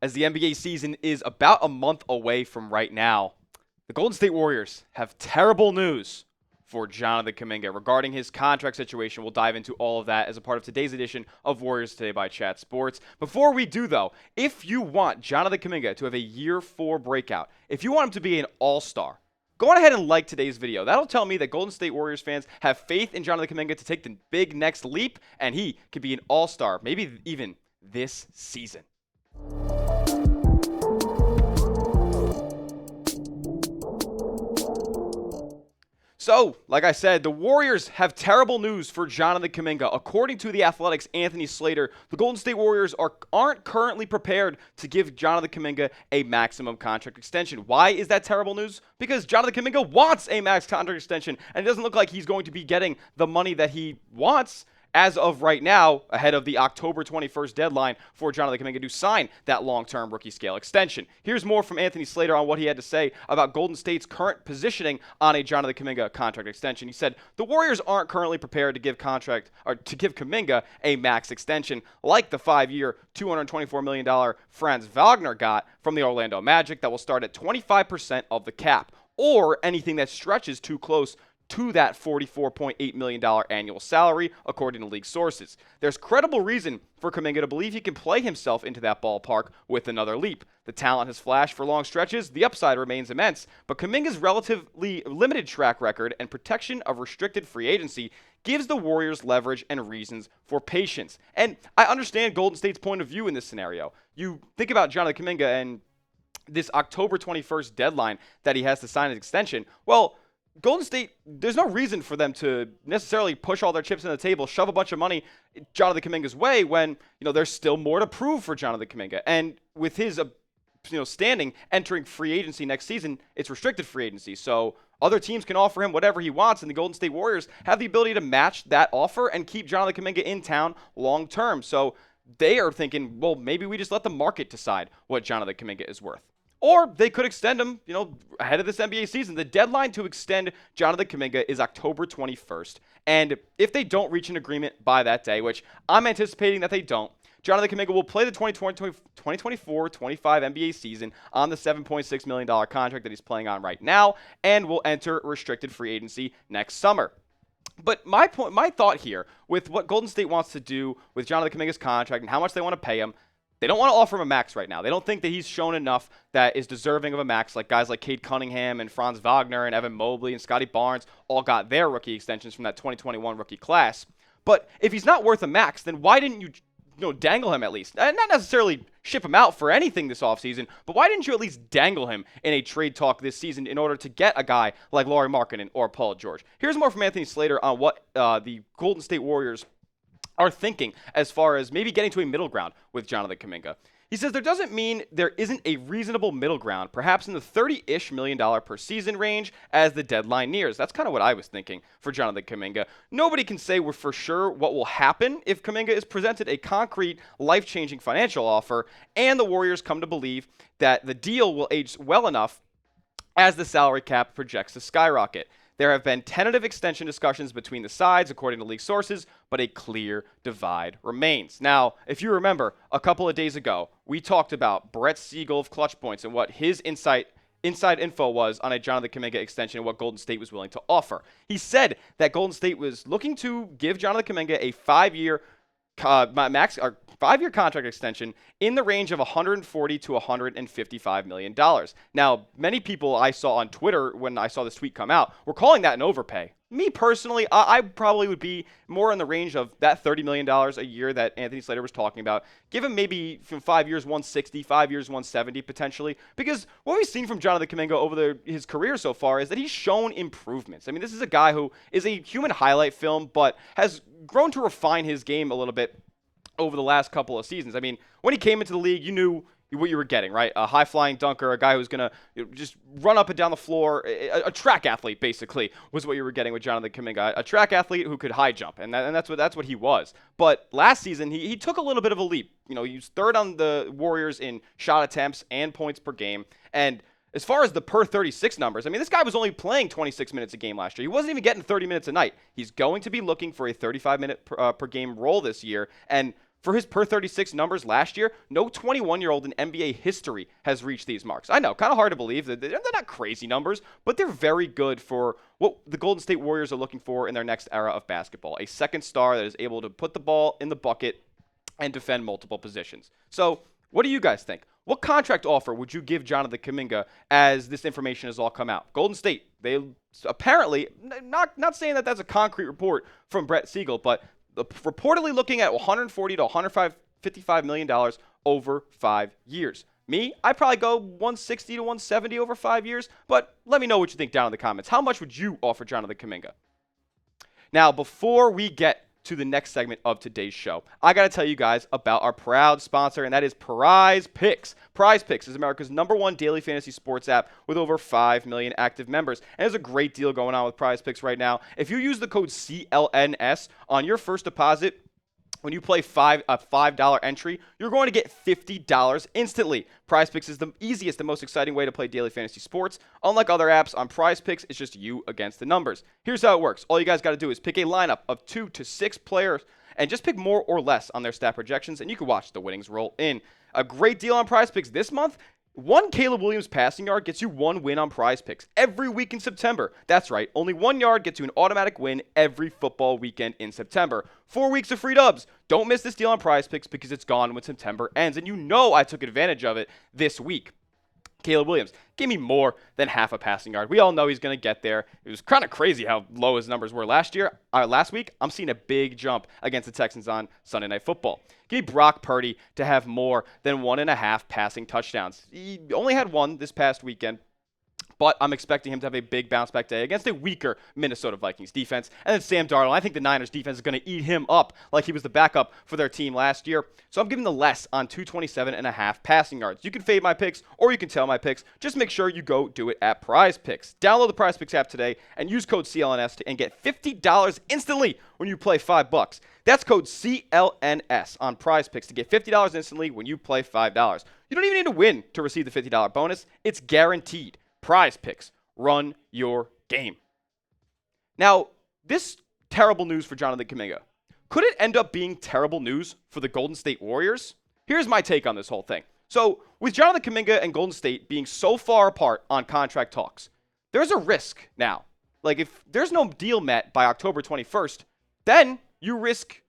As the NBA season is about a month away from right now, the Golden State Warriors have terrible news for Jonathan Kuminga regarding his contract situation. We'll dive into all of that as a part of today's edition of Warriors Today by Chat Sports. Before we do, though, if you want Jonathan Kuminga to have a year 4 breakout, if you want him to be an all-star, go on ahead and like today's video. That'll tell me that Golden State Warriors fans have faith in Jonathan Kuminga to take the big next leap, and he could be an all-star, maybe even this season. So, like I said, the Warriors have terrible news for Jonathan Kuminga. According to The Athletic's Anthony Slater, the Golden State Warriors aren't currently prepared to give Jonathan Kuminga a maximum contract extension. Why is that terrible news? Because Jonathan Kuminga wants a max contract extension, and it doesn't look like he's going to be getting the money that he wants as of right now, ahead of the October 21st deadline for Jonathan Kuminga to sign that long-term rookie scale extension. Here's more from Anthony Slater on what he had to say about Golden State's current positioning on a Jonathan Kuminga contract extension. He said, the Warriors aren't currently prepared to give Kuminga a max extension like the 5-year, $224 million Franz Wagner got from the Orlando Magic that will start at 25% of the cap, or anything that stretches too close to that $44.8 million annual salary, according to league sources. There's credible reason for Kuminga to believe he can play himself into that ballpark with another leap. The talent has flashed for long stretches, the upside remains immense, but Kuminga's relatively limited track record and protection of restricted free agency gives the Warriors leverage and reasons for patience. And I understand Golden State's point of view in this scenario. You think about Jonathan Kuminga and this October 21st deadline that he has to sign his extension. Well, Golden State, there's no reason for them to necessarily push all their chips on the table, shove a bunch of money Jonathan Kuminga's way when, there's still more to prove for Jonathan Kuminga. And with his, standing entering free agency next season, it's restricted free agency. So other teams can offer him whatever he wants, and the Golden State Warriors have the ability to match that offer and keep Jonathan Kuminga in town long term. So they are thinking, well, maybe we just let the market decide what Jonathan Kuminga is worth. Or they could extend him, ahead of this NBA season. The deadline to extend Jonathan Kuminga is October 21st. And if they don't reach an agreement by that day, which I'm anticipating that they don't, Jonathan Kuminga will play the 2024-25 NBA season on the $7.6 million contract that he's playing on right now and will enter restricted free agency next summer. But my thought here with what Golden State wants to do with Jonathan Kuminga's contract and how much they want to pay him, they don't want to offer him a max right now. They don't think that he's shown enough that is deserving of a max, like guys like Cade Cunningham and Franz Wagner and Evan Mobley and Scotty Barnes all got their rookie extensions from that 2021 rookie class. But if he's not worth a max, then why didn't you dangle him at least? Not necessarily ship him out for anything this offseason, but why didn't you at least dangle him in a trade talk this season in order to get a guy like Lauri Markkanen or Paul George? Here's more from Anthony Slater on what the Golden State Warriors are thinking as far as maybe getting to a middle ground with Jonathan Kuminga. He says there doesn't mean there isn't a reasonable middle ground, perhaps in the $30-ish million per season range as the deadline nears. That's kind of what I was thinking for Jonathan Kuminga. Nobody can say for sure what will happen if Kuminga is presented a concrete, life-changing financial offer, and the Warriors come to believe that the deal will age well enough as the salary cap projects to skyrocket. There have been tentative extension discussions between the sides, according to league sources, but a clear divide remains. Now, if you remember, a couple of days ago, we talked about Brett Siegel of Clutch Points and what his inside info was on a Jonathan Kuminga extension and what Golden State was willing to offer. He said that Golden State was looking to give Jonathan Kuminga a 5-year contract extension in the range of $140 to $155 million. Now, many people I saw on Twitter when I saw this tweet come out were calling that an overpay. Me personally, I probably would be more in the range of that $30 million a year that Anthony Slater was talking about. Give him maybe from 5 years, 160, 5 years, 170 potentially. Because what we've seen from Jonathan Kuminga over his career so far is that he's shown improvements. I mean, this is a guy who is a human highlight film, but has grown to refine his game a little bit over the last couple of seasons. I mean, when he came into the league, you knew what you were getting, right? A high-flying dunker, a guy who's going to just run up and down the floor. A track athlete, basically, was what you were getting with Jonathan Kuminga. A track athlete who could high jump, and that's what he was. But last season, he took a little bit of a leap. He was third on the Warriors in shot attempts and points per game. And as far as the per 36 numbers, I mean, this guy was only playing 26 minutes a game last year. He wasn't even getting 30 minutes a night. He's going to be looking for a 35-minute per game role this year. And For his per 36 numbers last year, no 21-year-old in NBA history has reached these marks. I know, kind of hard to believe. They're not crazy numbers, but they're very good for what the Golden State Warriors are looking for in their next era of basketball. A second star that is able to put the ball in the bucket and defend multiple positions. So, what do you guys think? What contract offer would you give Jonathan Kuminga as this information has all come out? Golden State, they apparently, not saying that that's a concrete report from Brett Siegel, but reportedly looking at $140 to $155 million over 5 years. Me, I'd probably go 160 to 170 over 5 years, but let me know what you think down in the comments. How much would you offer Jonathan Kuminga? Now, before we get to the next segment of today's show, I got to tell you guys about our proud sponsor, and that is Prize Picks. Prize Picks is America's #1 daily fantasy sports app with over 5 million active members. And there's a great deal going on with Prize Picks right now. If you use the code CLNS on your first deposit, when you play a $5 entry, you're going to get $50 instantly. Prize Picks is the easiest and most exciting way to play daily fantasy sports. Unlike other apps, on Prize Picks, it's just you against the numbers. Here's how it works. All you guys got to do is pick a lineup of 2 to 6 players and just pick more or less on their stat projections, and you can watch the winnings roll in. A great deal on Prize Picks this month. 1 Caleb Williams passing yard gets you 1 win on Prize Picks every week in September. That's right, only 1 yard gets you an automatic win every football weekend in September. 4 weeks of free dubs. Don't miss this deal on Prize Picks because it's gone when September ends, and you know I took advantage of it this week. Caleb Williams, give me more than half a passing yard. We all know he's going to get there. It was kind of crazy how low his numbers were last week. I'm seeing a big jump against the Texans on Sunday Night Football. Give me Brock Purdy to have more than 1.5 passing touchdowns. He only had 1 this past weekend, but I'm expecting him to have a big bounce back day against a weaker Minnesota Vikings defense. And then Sam Darnold, I think the Niners defense is going to eat him up like he was the backup for their team last year. So I'm giving the less on 227.5 passing yards. You can fade my picks or you can tail my picks. Just make sure you go do it at Prize Picks. Download the Prize Picks app today and use code CLNS and get $50 instantly when you play $5. That's code CLNS on Prize Picks to get $50 instantly when you play $5. You don't even need to win to receive the $50 bonus. It's guaranteed. Prize Picks. Run your game. Now, this terrible news for Jonathan Kuminga. Could it end up being terrible news for the Golden State Warriors? Here's my take on this whole thing. So, with Jonathan Kuminga and Golden State being so far apart on contract talks, there's a risk now. Like, if there's no deal met by October 21st, then you risk,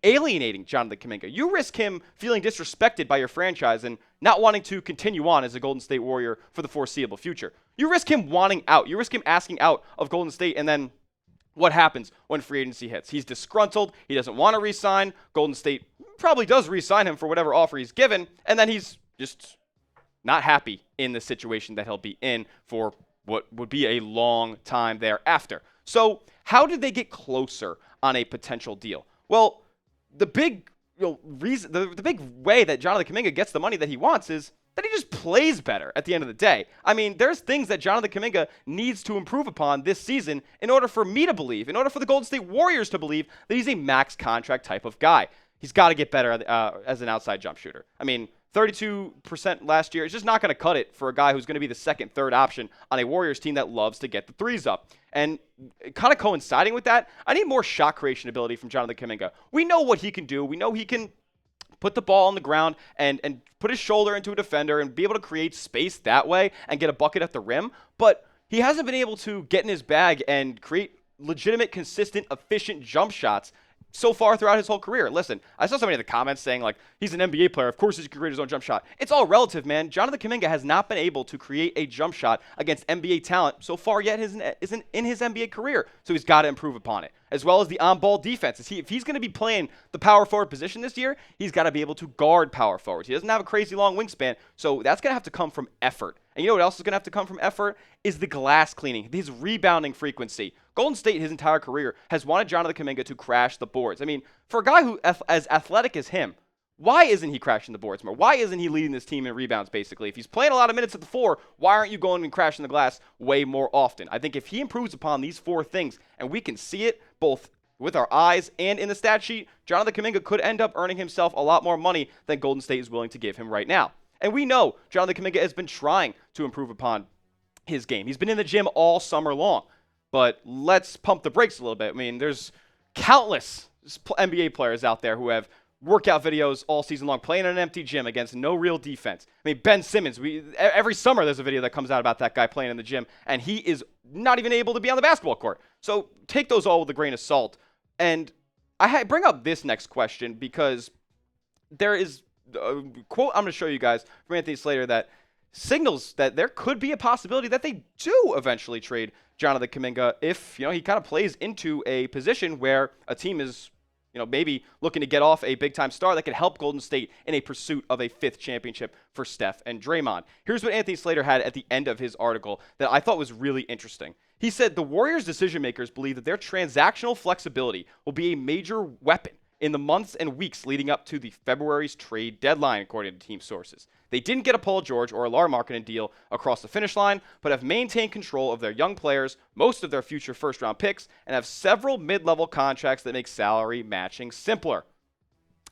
alienating Jonathan Kuminga. You risk him feeling disrespected by your franchise and not wanting to continue on as a Golden State Warrior for the foreseeable future. You risk him wanting out. You risk him asking out of Golden State, and then what happens when free agency hits? He's disgruntled. He doesn't want to re-sign. Golden State probably does re-sign him for whatever offer he's given, and then he's just not happy in the situation that he'll be in for what would be a long time thereafter. So how did they get closer on a potential deal? Well, the big reason, the big way that Jonathan Kuminga gets the money that he wants is that he just plays better at the end of the day. I mean, there's things that Jonathan Kuminga needs to improve upon this season in order for me to believe, in order for the Golden State Warriors to believe that he's a max contract type of guy. He's got to get better as an outside jump shooter. I mean, 32% last year is just not going to cut it for a guy who's going to be the second, third option on a Warriors team that loves to get the threes up. And kind of coinciding with that, I need more shot creation ability from Jonathan Kuminga. We know what he can do. We know he can put the ball on the ground and put his shoulder into a defender and be able to create space that way and get a bucket at the rim. But he hasn't been able to get in his bag and create legitimate, consistent, efficient jump shots so far throughout his whole career. Listen, I saw somebody in the comments saying, like, he's an NBA player. Of course he can create his own jump shot. It's all relative, man. Jonathan Kuminga has not been able to create a jump shot against NBA talent so far yet isn't in his NBA career. So he's got to improve upon it. As well as the on-ball defense. If he's going to be playing the power forward position this year, he's got to be able to guard power forwards. He doesn't have a crazy long wingspan, so that's going to have to come from effort. And you know what else is going to have to come from effort? Is the glass cleaning, his rebounding frequency. Golden State, his entire career, has wanted Jonathan Kuminga to crash the boards. I mean, for a guy who as athletic as him, why isn't he crashing the boards more? Why isn't he leading this team in rebounds, basically? If he's playing a lot of minutes at the 4, why aren't you going and crashing the glass way more often? I think if he improves upon these 4 things, and we can see it both with our eyes and in the stat sheet, Jonathan Kuminga could end up earning himself a lot more money than Golden State is willing to give him right now. And we know Jonathan Kuminga has been trying to improve upon his game. He's been in the gym all summer long. But let's pump the brakes a little bit. I mean, there's countless NBA players out there who have workout videos all season long, playing in an empty gym against no real defense. I mean, Ben Simmons, every summer there's a video that comes out about that guy playing in the gym, and he is not even able to be on the basketball court. So take those all with a grain of salt. And I bring up this next question because there is a quote I'm going to show you guys from Anthony Slater that signals that there could be a possibility that they do eventually trade Jonathan Kuminga if, he kind of plays into a position where a team is, maybe looking to get off a big-time star that could help Golden State in a pursuit of a 5th championship for Steph and Draymond. Here's what Anthony Slater had at the end of his article that I thought was really interesting. He said, the Warriors' decision-makers believe that their transactional flexibility will be a major weapon in the months and weeks leading up to the February's trade deadline, according to team sources. They didn't get a Paul George or a Lamarckinen deal across the finish line, but have maintained control of their young players, most of their future first-round picks, and have several mid-level contracts that make salary matching simpler.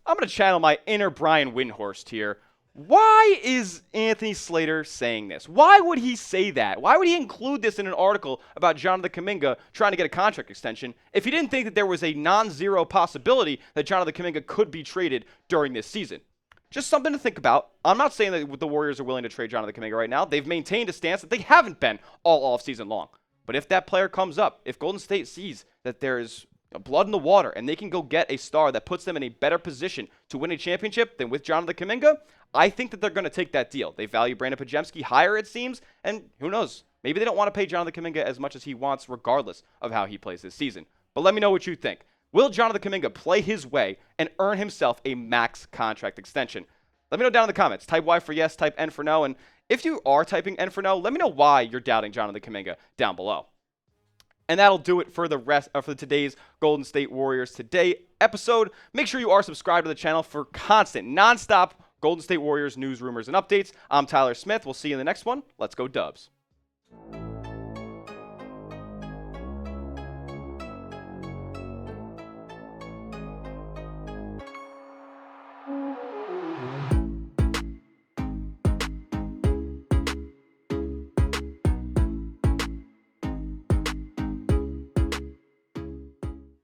I'm going to channel my inner Brian Windhorst here. Why is Anthony Slater saying this? Why would he say that? Why would he include this in an article about Jonathan Kuminga trying to get a contract extension if he didn't think that there was a non-zero possibility that Jonathan Kuminga could be traded during this season? Just something to think about. I'm not saying that the Warriors are willing to trade Jonathan Kuminga right now. They've maintained a stance that they haven't been all offseason long. But if that player comes up, if Golden State sees that there is blood in the water and they can go get a star that puts them in a better position to win a championship than with Jonathan Kuminga, I think that they're going to take that deal. They value Brandon Podziemski higher, it seems, and who knows? Maybe they don't want to pay Jonathan Kuminga as much as he wants regardless of how he plays this season. But let me know what you think. Will Jonathan Kuminga play his way and earn himself a max contract extension? Let me know down in the comments. Type Y for yes, type N for no, and if you are typing N for no, let me know why you're doubting Jonathan Kuminga down below. And that'll do it for for today's Golden State Warriors Today episode. Make sure you are subscribed to the channel for constant, nonstop Golden State Warriors news, rumors, and updates. I'm Tyler Smith. We'll see you in the next one. Let's go Dubs.